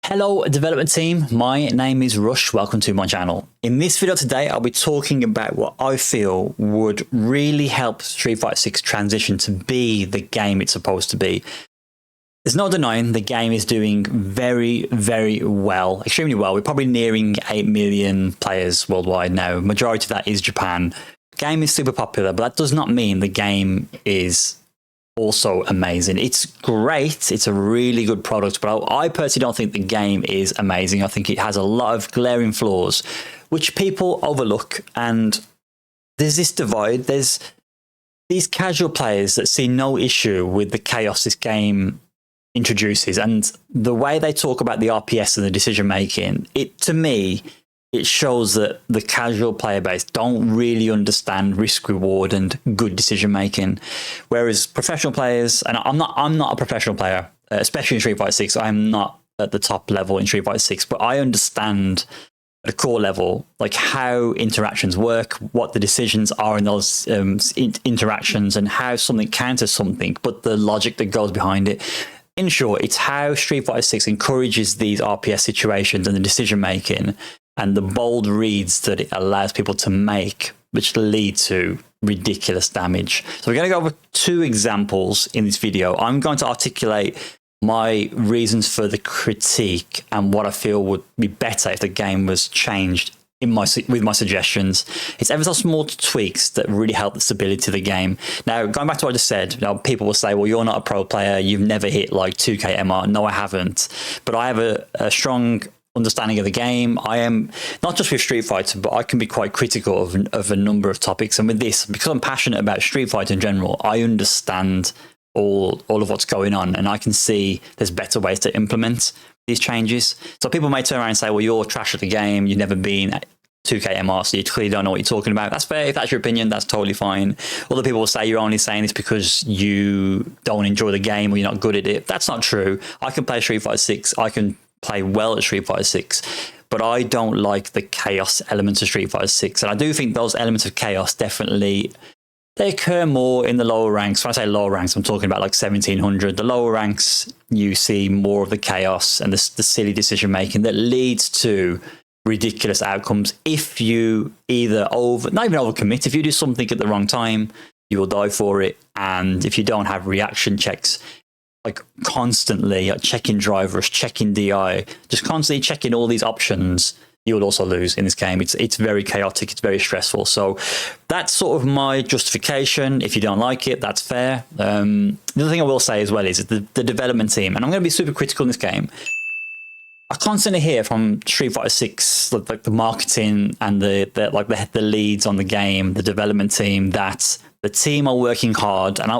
Hello development team, my name is Rush, welcome to my channel. In this video today I'll be talking about what I feel would really help Street Fighter 6 transition to be the game it's supposed to be. There's no denying the game is doing very well, extremely well. We're probably nearing 8 million players worldwide now. Majority of that is Japan. Game is super popular, but that does not mean the game is also amazing. It's great. It's a really good product, but I personally don't think the game is amazing. I think it has a lot of glaring flaws, which people overlook. And there's this divide. There's these casual players that see no issue with the chaos this game introduces. And the way they talk about the RPS and the decision making, to me, it shows that the casual player base don't really understand risk reward and good decision making, whereas professional players, and I'm not a professional player, especially in Street Fighter 6. I'm not at the top level in Street Fighter 6, but I understand at a core level like how interactions work, what the decisions are in those interactions, and how something counters something, but the logic that goes behind it. In short, it's how Street Fighter 6 encourages these RPS situations and the decision making and the bold reads that it allows people to make, which lead to ridiculous damage. So we're going to go over two examples in this video. I'm going to articulate my reasons for the critique and what I feel would be better if the game was changed with my suggestions. It's ever so small tweaks that really help the stability of the game. Now, going back to what I just said, people will say, well, you're not a pro player. You've never hit like 2K MR. No, I haven't. But I have a strong understanding of the game. I am not just with Street Fighter, but I can be quite critical of a number of topics. And with this, because I'm passionate about Street Fighter in general, I understand all of what's going on, and I can see there's better ways to implement these changes. So people may turn around and say, well, you're trash at the game. You've never been at 2K MR, so you clearly don't know what you're talking about. That's fair. If that's your opinion, that's totally fine. Other people will say you're only saying this because you don't enjoy the game or you're not good at it. That's not true. I can play Street Fighter 6. I can play well at Street Fighter 6, but I don't like the chaos elements of Street Fighter 6. And I do think those elements of chaos definitely, they occur more in the lower ranks. When I say lower ranks, I'm talking about like 1700. The lower ranks, you see more of the chaos and the silly decision making that leads to ridiculous outcomes. If you either not even overcommit, if you do something at the wrong time, you will die for it. And if you don't have reaction checks, like constantly checking drivers, checking DI, just constantly checking all these options, you will also lose in this game. It's very chaotic. It's very stressful. So that's sort of my justification. If you don't like it, that's fair. The other thing I will say as well is the development team, and I'm going to be super critical in this game. I constantly hear from Street Fighter 6, like the marketing and the leads on the game, the development team, that the team are working hard. And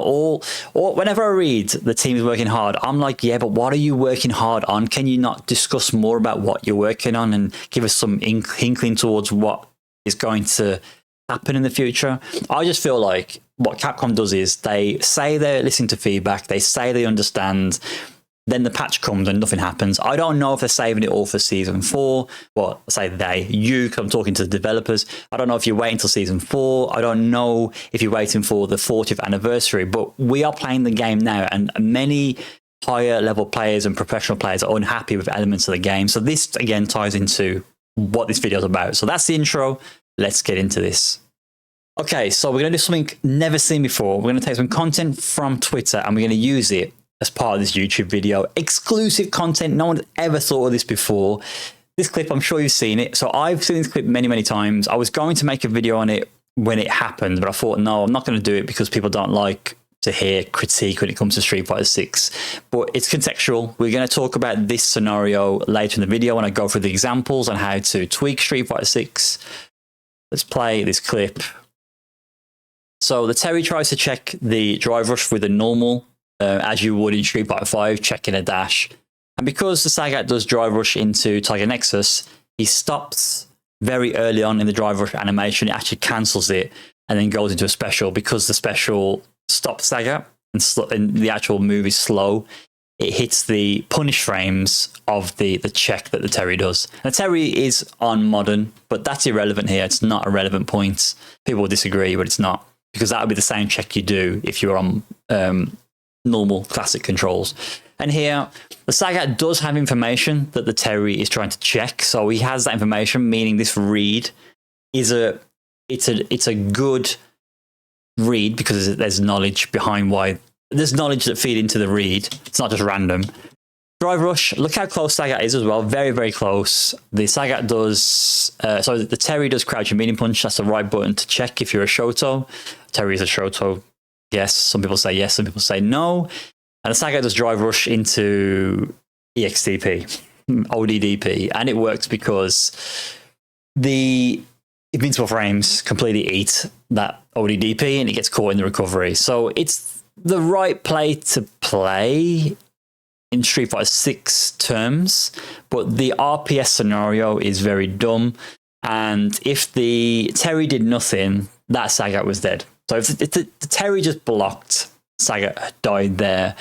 whenever I read the team is working hard, I'm like, yeah, but what are you working hard on? Can you not discuss more about what you're working on and give us some inkling towards what is going to happen in the future? I just feel like what Capcom does is they say they're listening to feedback, they say they understand, then the patch comes and nothing happens. I don't know if they're saving it all for season 4. Well, I say you, because I'm talking to the developers. I don't know if you're waiting until season 4. I don't know if you're waiting for the 40th anniversary, but we are playing the game now, and many higher level players and professional players are unhappy with elements of the game. So this, again, ties into what this video is about. So that's the intro. Let's get into this. Okay, so we're going to do something never seen before. We're going to take some content from Twitter and we're going to use it as part of this YouTube video. Exclusive content. No one's ever thought of this before. This clip, I'm sure you've seen it. So I've seen this clip many times. I was going to make a video on it when it happened, but I thought, no, I'm not going to do it because people don't like to hear critique when it comes to Street Fighter 6. But it's contextual. We're going to talk about this scenario later in the video when I go through the examples on how to tweak Street Fighter 6. Let's play this clip. So the Terry tries to check the drive rush with a normal, as you would in Street Fighter 5, checking a dash. And because the Sagat does drive rush into Tiger Nexus, he stops very early on in the drive rush animation. It actually cancels it and then goes into a special. Because the special stops Sagat and the actual move is slow, it hits the punish frames of the check that the Terry does. Now, Terry is on modern, but that's irrelevant here. It's not a relevant point. People will disagree, but it's not. Because that would be the same check you do if you're on normal classic controls. And here, the Sagat does have information that the Terry is trying to check. So he has that information, meaning this read is it's a good read because there's knowledge behind why. There's knowledge that feed into the read. It's not just random. Drive Rush, look how close Sagat is as well. Very, very close. The Sagat does, so the Terry does crouch and medium punch. That's the right button to check if you're a Shoto. Terry is a Shoto. Yes, some people say yes, some people say no. And the Sagat does Drive Rush into EXDP, ODDP. And it works because the invincible frames completely eat that ODDP and it gets caught in the recovery. So it's the right play to play in Street Fighter 6 terms, but the RPS scenario is very dumb. And if the Terry did nothing, that Sagat was dead. So if the Terry just blocked, Sagat died there.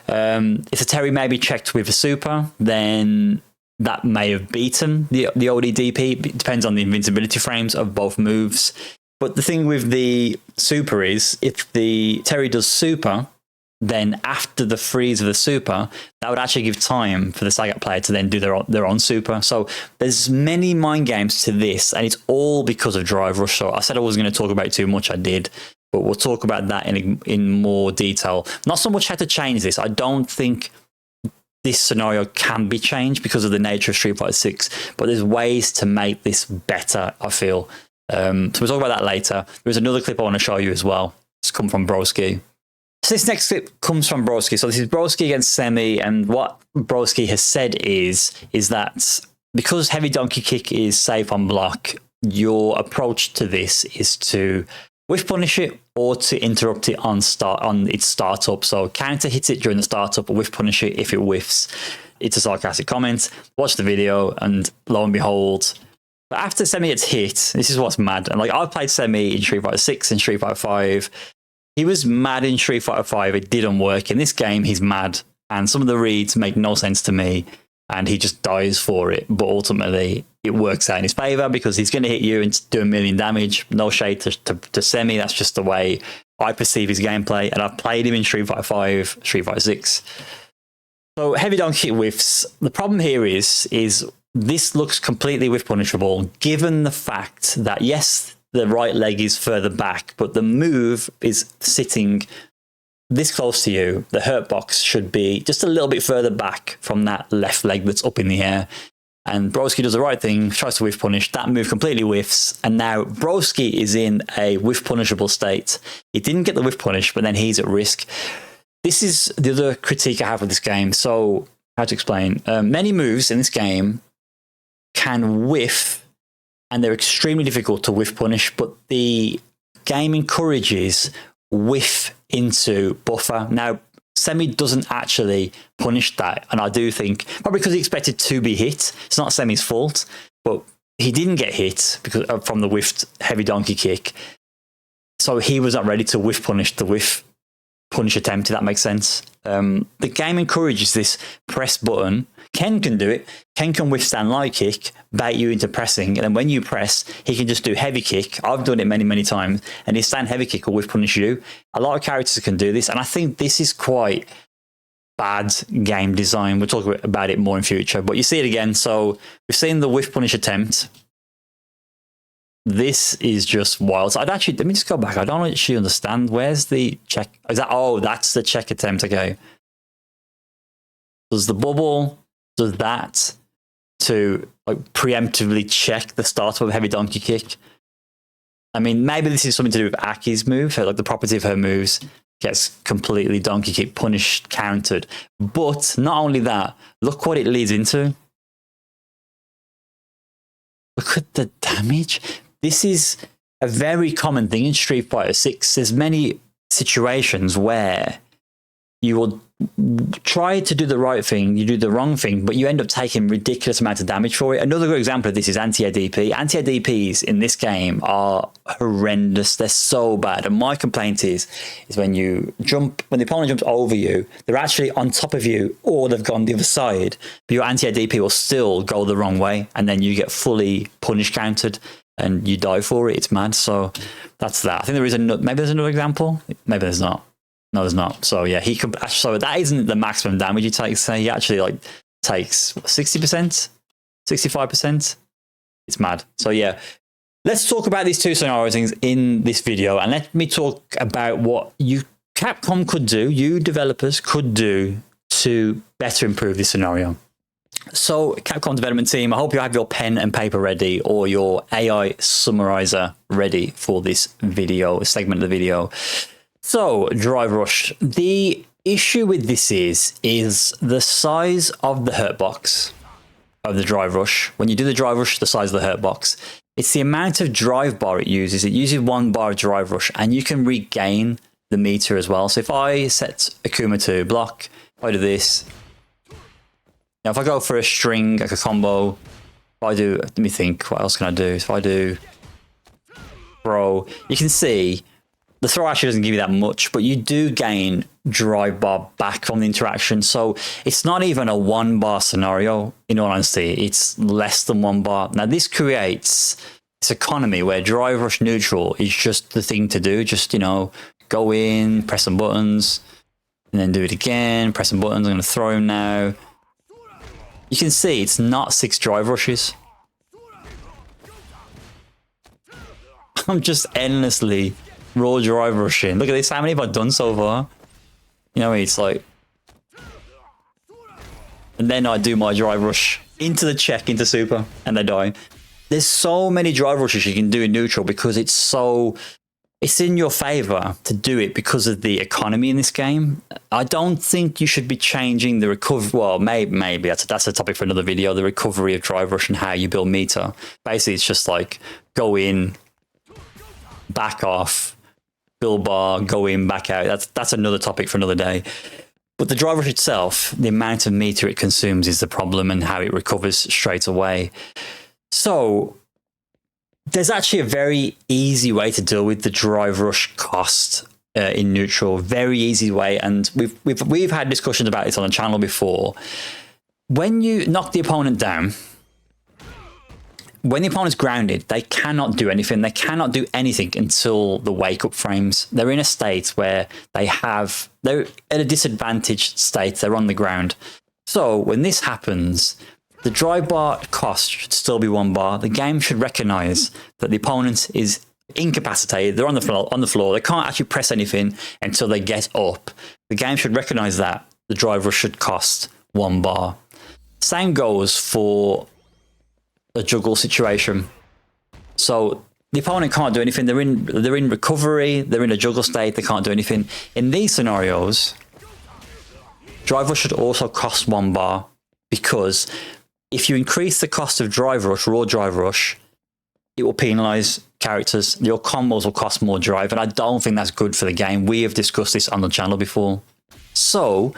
If the Terry maybe checked with a super, then that may have beaten the ODDP. It depends on the invincibility frames of both moves. But the thing with the super is, if the Terry does super, then after the freeze of the super, that would actually give time for the Sagat player to then do their own super. So there's many mind games to this, and it's all because of Drive Rush. So I said I wasn't going to talk about it too much, I did, but we'll talk about that in more detail. Not so much how to change this. I don't think this scenario can be changed because of the nature of Street Fighter 6, but there's ways to make this better, I feel. So we'll talk about that later. There's another clip I want to show you as well. It's come from Broski. So this next clip comes from Broski. So this is Broski against Semi, and what Broski has said is that because heavy donkey kick is safe on block, your approach to this is to whiff punish it or to interrupt it on its startup. So counter hits it during the startup, or whiff punish it if it whiffs. It's a sarcastic comment. Watch the video, and lo and behold, but after Semi gets hit, this is what's mad. And like, I've played Semi in Street Fighter 6 and Street Fighter 5. He was mad in Street Fighter 5. It didn't work. In this game, he's mad. And some of the reads make no sense to me. And he just dies for it. But ultimately, it works out in his favor because he's going to hit you and do 1 million damage. No shade to Semi. That's just the way I perceive his gameplay. And I've played him in Street Fighter 5, Street Fighter 6. So heavy donkey whiffs. The problem here is this looks completely whiff punishable, given the fact that, yes, the right leg is further back, but the move is sitting this close to you. The hurt box should be just a little bit further back from that left leg that's up in the air. And Broski does the right thing, tries to whiff punish. That move completely whiffs. And now Broski is in a whiff punishable state. He didn't get the whiff punish, but then he's at risk. This is the other critique I have with this game. So, how to explain? Many moves in this game can whiff, and they're extremely difficult to whiff punish, but the game encourages whiff into buffer. Now, Semi doesn't actually punish that, and I do think, probably because he expected to be hit. It's not Semi's fault, but he didn't get hit because from the whiffed heavy donkey kick. So he was not ready to whiff punish the whiff punish attempt, if that makes sense. The game encourages this press button. Ken can do it. Ken can withstand light kick, bait you into pressing, and then when you press, he can just do heavy kick. I've done it many, many times, and his stand heavy kick will whiff punish you. A lot of characters can do this, and I think this is quite bad game design. We'll talk about it more in future, but you see it again. So we've seen the whiff punish attempt. This is just wild. So I'd actually, let me just go back. I don't actually understand. Where's the check? Is that, oh, that's the check attempt. Okay. Does the bubble, does that to like preemptively check the start of a heavy donkey kick? I mean, maybe this is something to do with Aki's move, like the property of her moves gets completely donkey kick punished, countered. But not only that, look what it leads into. Look at the damage. This is a very common thing in Street Fighter 6. There's many situations where you will try to do the right thing, you do the wrong thing, but you end up taking ridiculous amounts of damage for it. Another good example of this is anti-ADP. Anti-ADPs in this game are horrendous. They're so bad. And my complaint is when you jump, when the opponent jumps over you, they're actually on top of you or they've gone the other side, but your anti-ADP will still go the wrong way, and then you get fully punish countered and you die for it. It's mad. So that's that. I think there is maybe there's another example. Maybe there's not. No, there's not. So yeah, he could. So that isn't the maximum damage he takes. So he actually like takes 60%, 65%. It's mad. So yeah, let's talk about these two scenarios in this video, and let me talk about what Capcom could do, you developers could do to better improve this scenario. So Capcom development team, I hope you have your pen and paper ready or your AI summarizer ready for this video, segment of the video. So Drive Rush, the issue with this is the size of the hurt box of the Drive Rush. When you do the Drive Rush, the size of the hurt box, it's the amount of drive bar it uses. It uses 1 bar of Drive Rush, and you can regain the meter as well. So if I set Akuma to block, if I do this, now if I go for a string, like a combo, if I do, let me think, what else can I do? If I do throw, you can see the throw actually doesn't give you that much, but you do gain drive bar back from the interaction. So it's not even a 1 bar scenario, in all honesty, it's less than 1 bar. Now this creates this economy where Drive Rush neutral is just the thing to do. Just, you know, go in, press some buttons, and then do it again, press some buttons. I'm going to throw him now. You can see it's not 6 Drive Rushes. I'm just endlessly raw Drive Rushing. Look at this, how many have I done so far? You know, it's like... And then I do my Drive Rush into the check, into super, and they die. There's so many Drive Rushes you can do in neutral because it's so... It's in your favor to do it because of the economy in this game. I don't think you should be changing the recovery. Well, maybe that's a topic for another video. The recovery of Drive Rush and how you build meter. Basically, it's just like go in, back off, build bar, go in, back out. That's another topic for another day. But the Drive Rush itself, the amount of meter it consumes is the problem, and how it recovers straight away. So there's actually a very easy way to deal with the Drive Rush cost in neutral. Very easy way, and we've had discussions about it on the channel before. When you knock the opponent down, when the opponent's grounded, they cannot do anything. They cannot do anything until the wake-up frames. They're in a state where they're at a disadvantaged state. They're on the ground. So when this happens, the drive bar cost should still be 1 bar. The game should recognize that the opponent is incapacitated. They're on the floor. They can't actually press anything until they get up. The game should recognize that. The drive rush should cost 1 bar. Same goes for a juggle situation. So the opponent can't do anything. They're in recovery. They're in a juggle state. They can't do anything. In these scenarios, drive rush should also cost 1 bar, because if you increase the cost of drive rush, raw drive rush, it will penalize characters. Your combos will cost more drive, and I don't think that's good for the game. We have discussed this on the channel before. So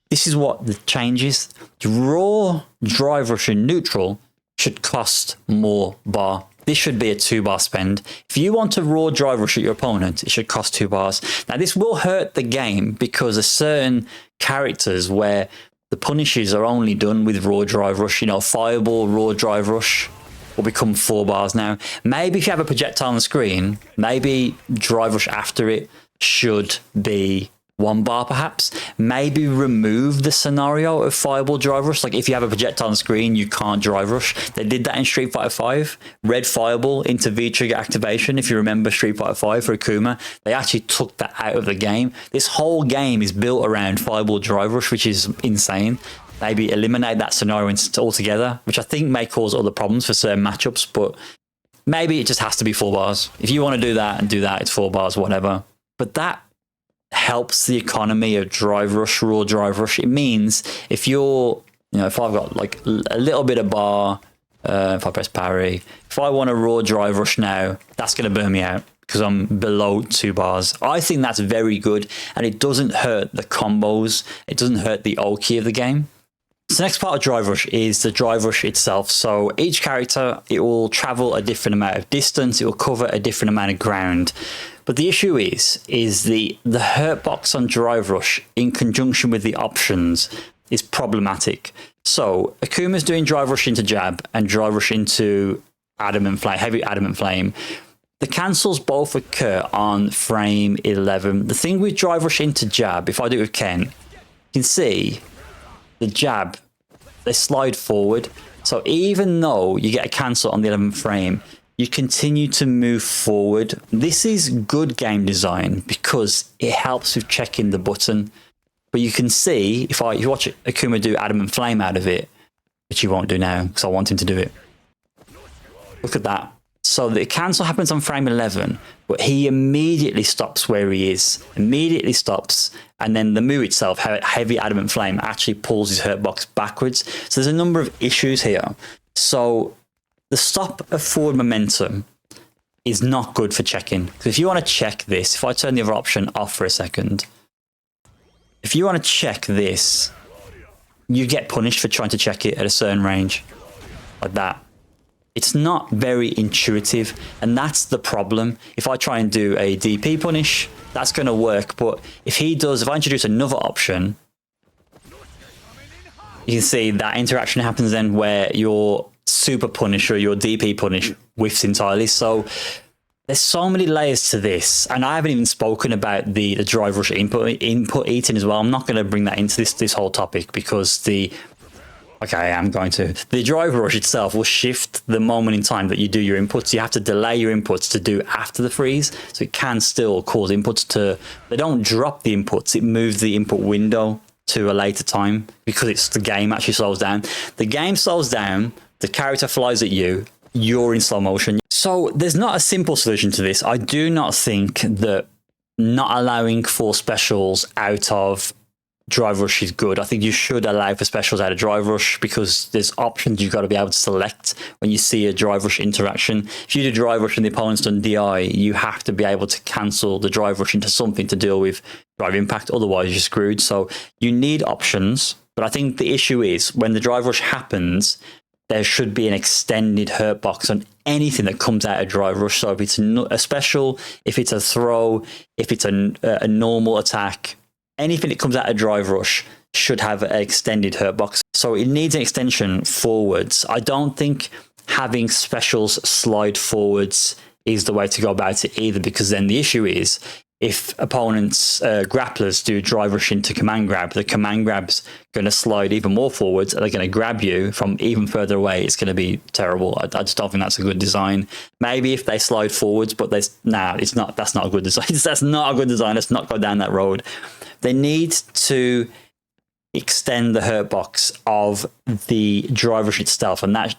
this is what the change is. Raw drive rush in neutral should cost more bar. This should be a 2 bar spend. If you want to raw drive rush at your opponent, it should cost 2 bars. Now this will hurt the game because there's certain characters where the punishes are only done with raw drive rush. You know, fireball, raw drive rush will become 4 bars now. Maybe if you have a projectile on the screen, maybe drive rush after it should be 1 bar perhaps. Maybe remove the scenario of fireball drive rush. Like if you have a projectile on the screen, you can't drive rush. They did that in Street Fighter 5. Red fireball into V-trigger activation. If you remember Street Fighter 5 for Akuma, they actually took that out of the game. This whole game is built around fireball drive rush, which is insane. Maybe eliminate that scenario altogether, which I think may cause other problems for certain matchups, but maybe it just has to be 4 bars. If you want to do that and do that, it's 4 bars, whatever. But that helps the economy of drive rush, raw drive rush. It means if you're, you know, if I've got like a little bit of bar, if I press parry, if I want a raw drive rush now, that's going to burn me out because I'm below 2 bars. I think that's very good, and it doesn't hurt the combos. It doesn't hurt the Oki of the game. So the next part of drive rush is the drive rush itself. So each character, it will travel a different amount of distance. It will cover a different amount of ground. But the issue is the hurt box on drive rush in conjunction with the options is problematic. So Akuma's doing drive rush into jab and drive rush into adamant flame, heavy adamant flame. the cancels both occur on frame 11. The thing with drive rush into jab, if I do it with Ken, you can see the jab, they slide forward. So even though you get a cancel on the 11th frame, you continue to move forward. This is good game design because it helps with checking the button. But you can see, if you watch Akuma do Adamant Flame out of it, which he won't do now because I want him to do it. Look at that. So the cancel happens on frame 11, but he immediately stops where he is, immediately stops, and then the move itself, Heavy Adamant Flame, actually pulls his hurt box backwards. So there's a number of issues here. So the stop of forward momentum is not good for checking. Because if you want to check this, if I turn the other option off for a second, if you want to check this, you get punished for trying to check it at a certain range, like that. It's not very intuitive, and that's the problem. If I try and do a DP punish, that's going to work. But if I introduce another option, you can see that interaction happens then where your super punish or your DP punish whiffs entirely. So there's so many layers to this, and I haven't even spoken about the drive rush input eating as well. I'm not going to bring that into this whole topic because okay, I am going to. The drive rush itself will shift the moment in time that you do your inputs. You have to delay your inputs to do after the freeze. So it can still cause inputs they don't drop the inputs. It moves the input window to a later time because the game actually slows down. The game slows down, the character flies at you, you're in slow motion. So there's not a simple solution to this. I do not think that not allowing for specials out of drive rush is good. I think you should allow for specials out of drive rush because there's options you've got to be able to select when you see a drive rush interaction. If you do drive rush and the opponent's done DI, you have to be able to cancel the drive rush into something to deal with drive impact. Otherwise, you're screwed. So you need options. But I think the issue is when the drive rush happens, there should be an extended hurt box on anything that comes out of drive rush. So if it's a special, if it's a throw, if it's a normal attack, anything that comes out of drive rush should have an extended hurt box. So it needs an extension forwards. I don't think having specials slide forwards is the way to go about it either, because then the issue is if opponents, grapplers do drive rush into command grab, the command grab's going to slide even more forwards. They're going to grab you from even further away. It's going to be terrible. I just don't think that's a good design. Maybe if they slide forwards, but it's not. That's not a good design. That's not a good design. Let's not go down that road. They need to extend the hurt box of the drive rush itself, and that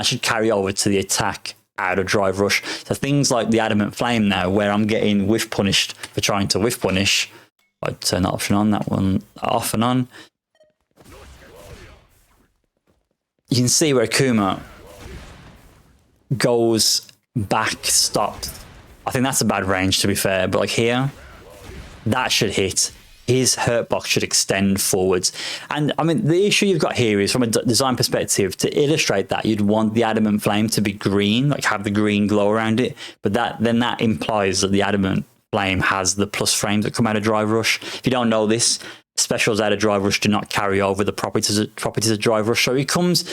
should carry over to the attack out of drive rush. So things like the Adamant Flame now, where I'm getting whiff punished for trying to whiff punish. I'd turn that option on, that one off and on. You can see where Akuma goes back, stopped. I think that's a bad range, to be fair, but like here, that should hit. His hurt box should extend forwards. And I mean, the issue you've got here is from a design perspective, to illustrate that, you'd want the Adamant Flame to be green, like have the green glow around it. But then that implies that the Adamant Flame has the plus frames that come out of drive rush. If you don't know this, specials out of drive rush do not carry over the properties of drive rush. So it becomes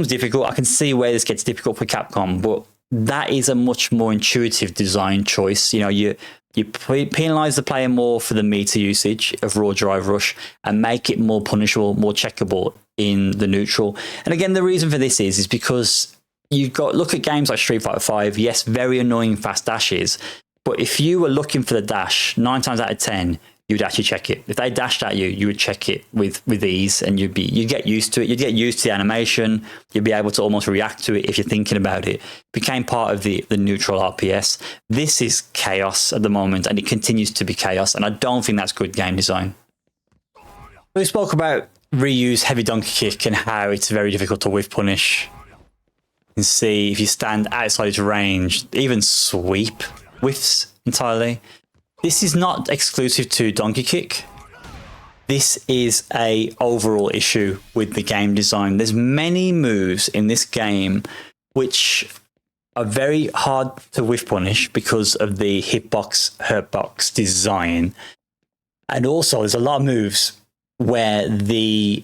difficult. I can see where this gets difficult for Capcom, but that is a much more intuitive design choice. You know, you penalize the player more for the meter usage of raw drive rush and make it more punishable, more checkable in the neutral. And again, the reason for this is because look at games like Street Fighter 5. Yes, very annoying fast dashes, but if you were looking for the dash 9 times out of 10, you'd actually check it. If they dashed at you, you would check it with ease, and you'd get used to it. You'd get used to the animation. You'd be able to almost react to it if you're thinking about it. It became part of the neutral RPS. This is chaos at the moment, and it continues to be chaos, and I don't think that's good game design. We spoke about reuse heavy donkey kick and how it's very difficult to whiff punish. You can see if you stand outside its range, even sweep whiffs entirely. This is not exclusive to Donkey Kick. This is a overall issue with the game design. There's many moves in this game which are very hard to whiff punish because of the hitbox, hurtbox design. And also there's a lot of moves where the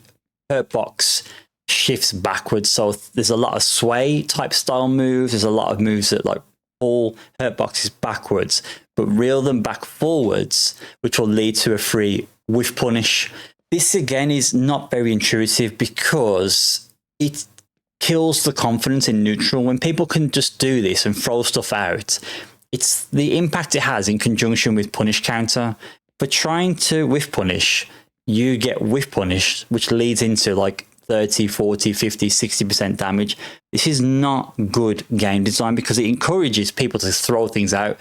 hurtbox shifts backwards. So there's a lot of sway type style moves. There's a lot of moves that like pull hurt boxes backwards, but reel them back forwards, which will lead to a free whiff punish. This again is not very intuitive because it kills the confidence in neutral. When people can just do this and throw stuff out, it's the impact it has in conjunction with punish counter. For trying to whiff punish, you get whiff punished, which leads into like 30, 40, 50, 60% damage. This is not good game design because it encourages people to throw things out.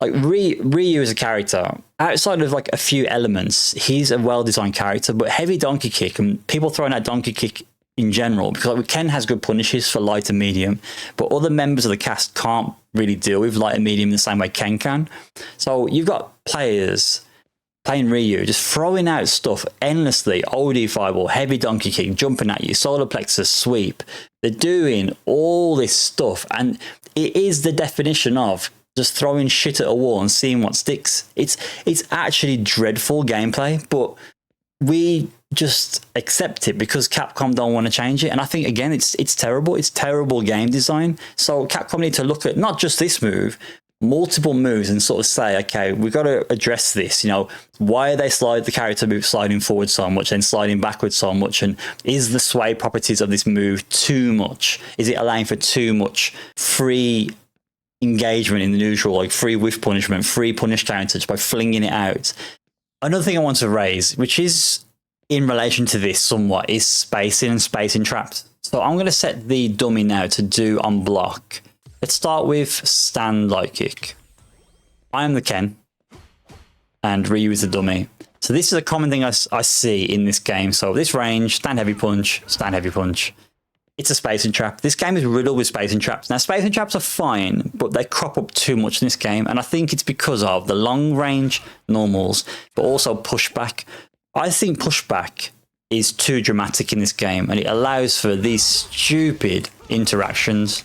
Like Ryu as a character, outside of like a few elements, he's a well-designed character, but heavy donkey kick and people throwing out donkey kick in general, because like Ken has good punishes for light and medium, but other members of the cast can't really deal with light and medium in the same way Ken can. So you've got players playing Ryu, just throwing out stuff endlessly, OD fireball, heavy donkey kick, jumping at you, solar plexus, sweep. They're doing all this stuff, and it is the definition of just throwing shit at a wall and seeing what sticks. It's actually dreadful gameplay, but we just accept it because Capcom don't want to change it. And I think, again, it's terrible. It's terrible game design. So Capcom need to look at not just this move, multiple moves, and sort of say, okay, we've got to address this. You know, why are they the character move sliding forward so much and sliding backwards so much? And is the sway properties of this move too much? Is it allowing for too much free engagement in the neutral, like free whiff punishment, free punish counter by flinging it out? Another thing I want to raise, which is in relation to this somewhat, is spacing and spacing traps. So I'm going to set the dummy now to do on block. Let's start with stand light kick. I am the Ken, and Ryu is the dummy. So this is a common thing I see in this game. So this range, stand heavy punch, stand heavy punch. It's a spacing trap. This game is riddled with spacing traps. Now, spacing traps are fine, but they crop up too much in this game, and I think it's because of the long range normals, but also pushback. I think pushback is too dramatic in this game, and it allows for these stupid interactions.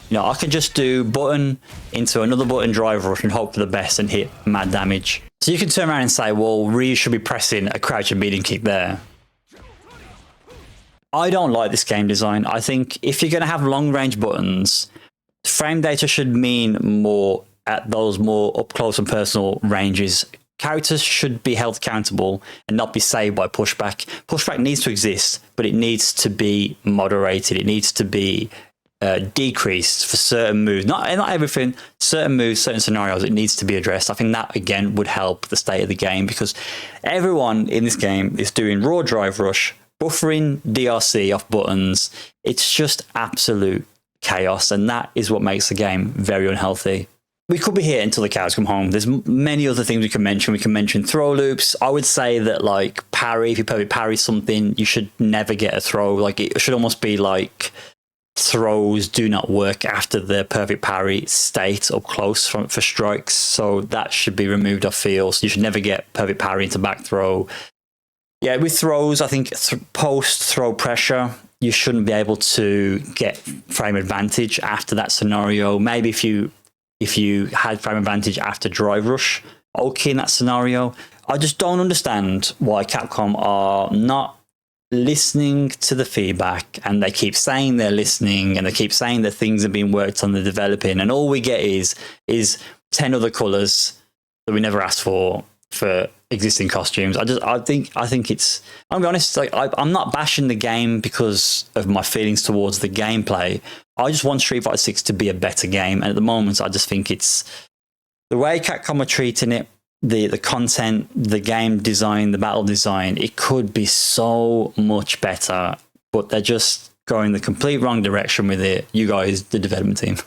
You know, I can just do button into another button drive rush and hope for the best and hit mad damage. So you can turn around and say, well, Ryu should be pressing a crouch and beating kick there. I don't like this game design. I think if you're going to have long range buttons, frame data should mean more at those more up close and personal ranges. Characters should be held accountable and not be saved by pushback. Pushback needs to exist, but it needs to be moderated. It needs to be decreased for certain moves. Not everything, certain moves, certain scenarios, it needs to be addressed. I think that, again, would help the state of the game, because everyone in this game is doing raw drive rush, buffering DRC off buttons. It's just absolute chaos, and that is what makes the game very unhealthy. We could be here until the cows come home. There's many other things we can mention. We can mention throw loops. I would say that, like, parry, if you perfect parry something, you should never get a throw. Like, it should almost be like throws do not work after the perfect parry state up close for strikes. So that should be removed off field. So you should never get perfect parry into back throw. Yeah, with throws, I think post throw pressure, you shouldn't be able to get frame advantage after that scenario. Maybe if you had frame advantage after drive rush, okay in that scenario. I just don't understand why Capcom are not listening to the feedback, and they keep saying they're listening, and they keep saying that things are being worked on, the developing, and all we get is 10 other colors that we never asked for existing costumes. I think it's, I'll be honest, like I'm not bashing the game because of my feelings towards the gameplay. I just want Street Fighter 6 to be a better game, and at the moment I just think it's the way Capcom are treating it, the content, the game design, the battle design, it could be so much better, but they're just going the complete wrong direction with it. You guys, the development team.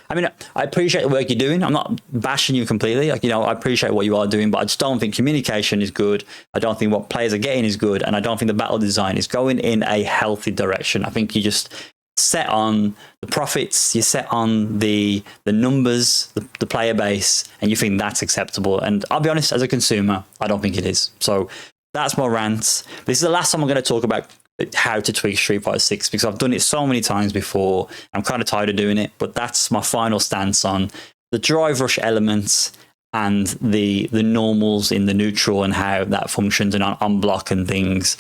I mean, I appreciate the work you're doing. I'm not bashing you completely. Like, you know, I appreciate what you are doing, but I just don't think communication is good. I don't think what players are getting is good. And I don't think the battle design is going in a healthy direction. I think you just set on the profits, you set on the numbers, the player base, and you think that's acceptable. And I'll be honest, as a consumer, I don't think it is. So that's my rant. This is the last time I'm going to talk about how to tweak Street Fighter 6, because I've done it so many times before. I'm kind of tired of doing it, but that's my final stance on the drive rush elements and the normals in the neutral and how that functions and on block and things.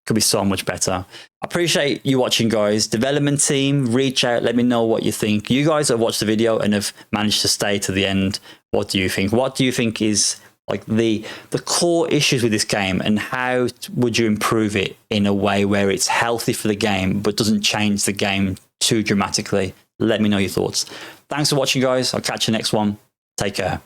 could be so much better. I appreciate you watching, guys. Development team, reach out, let me know what you think. You guys have watched the video and have managed to stay to the end. What do you think? What do you think is like the core issues with this game, and how would you improve it in a way where it's healthy for the game but doesn't change the game too dramatically? Let me know your thoughts. Thanks for watching, guys. I'll catch you next one. Take care.